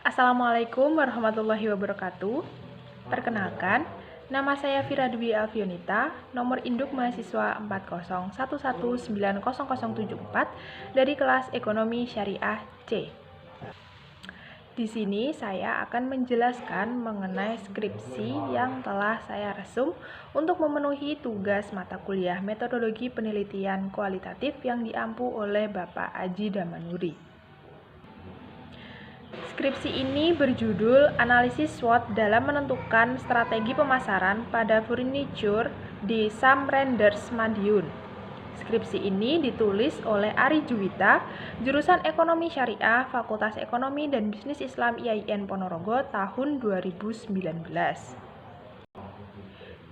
Assalamualaikum warahmatullahi wabarakatuh. Perkenalkan, nama saya Fira Dwi Alfionita, nomor induk mahasiswa 4011190074 dari kelas Ekonomi Syariah C. Di sini saya akan menjelaskan mengenai skripsi yang telah saya resum untuk memenuhi tugas mata kuliah Metodologi Penelitian Kualitatif yang diampu oleh Bapak Aji Damanuri. Skripsi ini berjudul Analisis SWOT dalam menentukan strategi pemasaran pada furniture di Sam Renders Madiun. Skripsi ini ditulis oleh Ari Juwita, jurusan Ekonomi Syariah, Fakultas Ekonomi dan Bisnis Islam IAIN Ponorogo tahun 2019.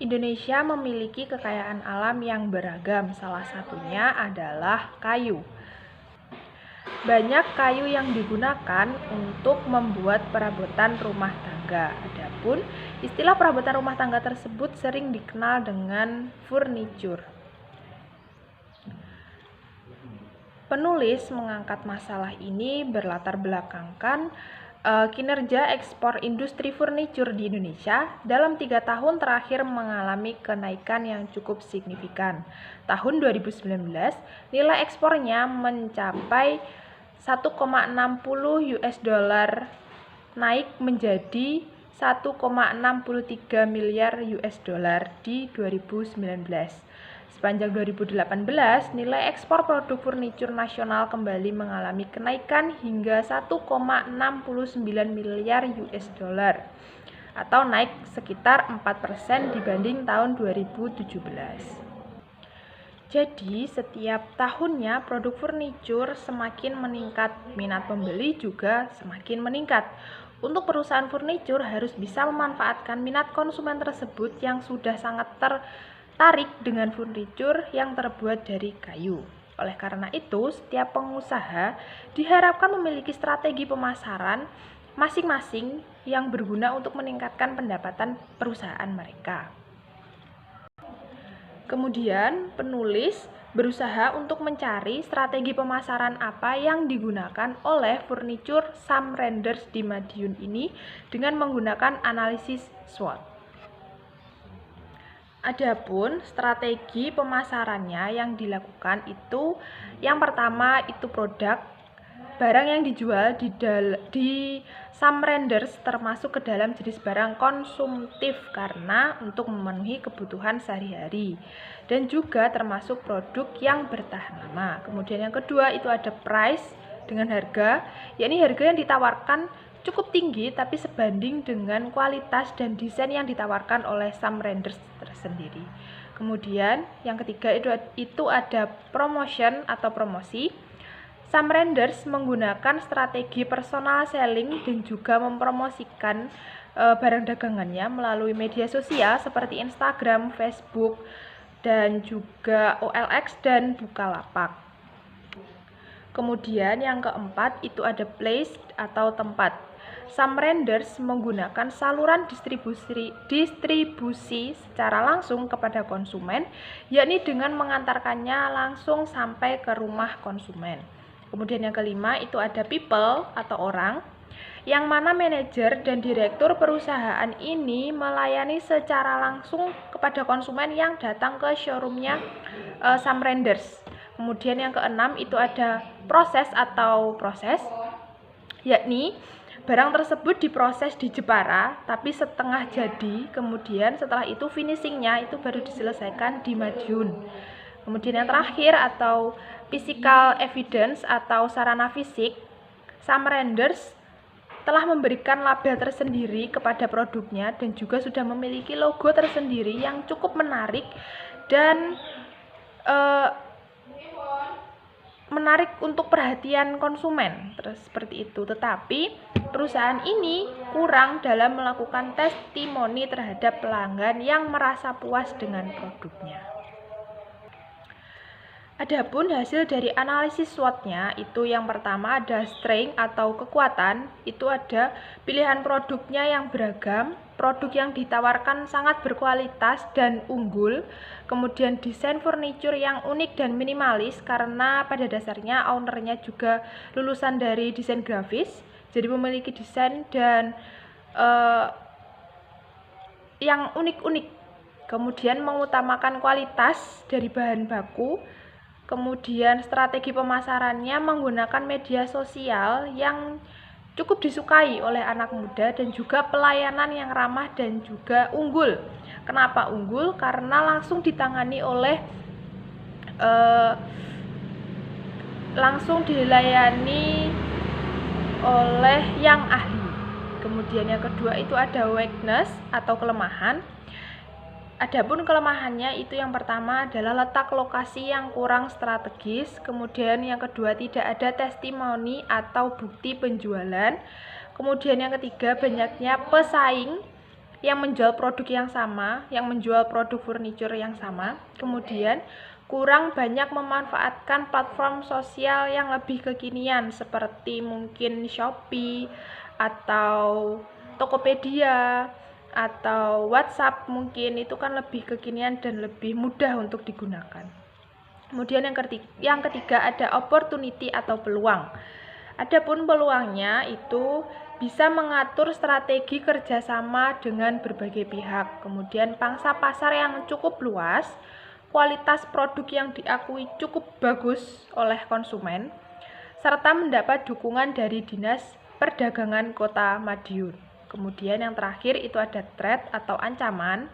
Indonesia memiliki kekayaan alam yang beragam, salah satunya adalah kayu. Banyak kayu yang digunakan untuk membuat perabotan rumah tangga. Adapun istilah perabotan rumah tangga tersebut sering dikenal dengan furniture. Penulis mengangkat masalah ini berlatar belakangkan kinerja ekspor industri furniture di Indonesia dalam 3 tahun terakhir mengalami kenaikan yang cukup signifikan. Tahun 2019, nilai ekspornya mencapai 1,60 US dollar, naik menjadi 1,63 miliar US dollar di 2019. Sepanjang 2018, nilai ekspor produk furniture nasional kembali mengalami kenaikan hingga 1,69 miliar US dollar atau naik sekitar 4% dibanding tahun 2017. Jadi, setiap tahunnya produk furniture semakin meningkat, minat pembeli juga semakin meningkat. Untuk perusahaan furniture harus bisa memanfaatkan minat konsumen tersebut yang sudah sangat tertarik dengan furniture yang terbuat dari kayu. Oleh karena itu, setiap pengusaha diharapkan memiliki strategi pemasaran masing-masing yang berguna untuk meningkatkan pendapatan perusahaan mereka. Kemudian, penulis berusaha untuk mencari strategi pemasaran apa yang digunakan oleh furniture Sam Renders di Madiun ini dengan menggunakan analisis SWOT. Adapun strategi pemasarannya yang dilakukan itu yang pertama itu produk barang yang dijual di Sam Renders termasuk ke dalam jenis barang konsumtif karena untuk memenuhi kebutuhan sehari-hari dan juga termasuk produk yang bertahan lama. Kemudian yang kedua itu ada price dengan harga, yakni harga yang ditawarkan cukup tinggi tapi sebanding dengan kualitas dan desain yang ditawarkan oleh Sam Renders tersendiri. Kemudian yang ketiga itu ada promotion atau promosi. Sam Renders menggunakan strategi personal selling dan juga mempromosikan barang dagangannya melalui media sosial seperti Instagram, Facebook, dan juga OLX dan Bukalapak. Kemudian yang keempat itu ada place atau tempat. Sam Renders menggunakan saluran distribusi secara langsung kepada konsumen, yakni dengan mengantarkannya langsung sampai ke rumah konsumen. Kemudian yang kelima itu ada people atau orang, yang mana manajer dan direktur perusahaan ini melayani secara langsung kepada konsumen yang datang ke showroomnya Sam Renders. Kemudian yang keenam itu ada proses, yakni barang tersebut diproses di Jepara tapi setengah jadi, kemudian setelah itu finishingnya itu baru diselesaikan di Madiun. Kemudian yang terakhir atau physical evidence atau sarana fisik, Sam Renders telah memberikan label tersendiri kepada produknya dan juga sudah memiliki logo tersendiri yang cukup menarik dan menarik untuk perhatian konsumen. Terus seperti itu. Tetapi perusahaan ini kurang dalam melakukan testimoni terhadap pelanggan yang merasa puas dengan produknya. Adapun hasil dari analisis SWOT-nya itu yang pertama ada strength atau kekuatan, itu ada pilihan produknya yang beragam, produk yang ditawarkan sangat berkualitas dan unggul, kemudian desain furniture yang unik dan minimalis karena pada dasarnya ownernya juga lulusan dari desain grafis, Jadi memiliki desain dan yang unik-unik. Kemudian mengutamakan kualitas dari bahan baku. Kemudian strategi pemasarannya menggunakan media sosial yang cukup disukai oleh anak muda dan juga pelayanan yang ramah dan juga unggul. Kenapa unggul? Karena langsung ditangani oleh langsung dilayani oleh yang ahli. Kemudian yang kedua itu ada weakness atau kelemahan. Adapun kelemahannya itu yang pertama adalah letak lokasi yang kurang strategis, kemudian yang kedua tidak ada testimoni atau bukti penjualan, kemudian yang ketiga banyaknya pesaing yang menjual produk yang sama, yang menjual produk furniture yang sama, kemudian kurang banyak memanfaatkan platform sosial yang lebih kekinian seperti mungkin Shopee atau Tokopedia atau WhatsApp, mungkin itu kan lebih kekinian dan lebih mudah untuk digunakan. Kemudian yang ketiga ada opportunity atau peluang. Adapun peluangnya itu bisa mengatur strategi kerjasama dengan berbagai pihak, kemudian pangsa pasar yang cukup luas, kualitas produk yang diakui cukup bagus oleh konsumen, serta mendapat dukungan dari Dinas Perdagangan Kota Madiun. Kemudian yang terakhir itu ada threat atau ancaman.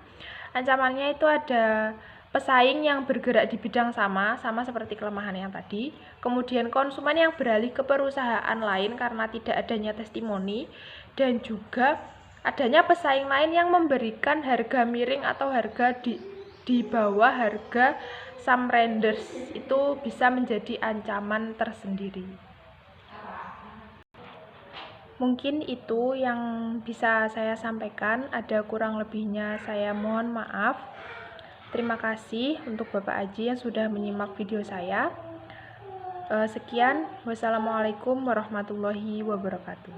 Ancamannya itu ada pesaing yang bergerak di bidang sama seperti kelemahan yang tadi. Kemudian konsumen yang beralih ke perusahaan lain karena tidak adanya testimoni, dan juga adanya pesaing lain yang memberikan harga miring atau harga di bawah harga some renders. Itu bisa menjadi ancaman tersendiri. Mungkin itu yang bisa saya sampaikan, ada kurang lebihnya saya mohon maaf. Terima kasih untuk Bapak Aji yang sudah menyimak video saya. Sekian, wassalamualaikum warahmatullahi wabarakatuh.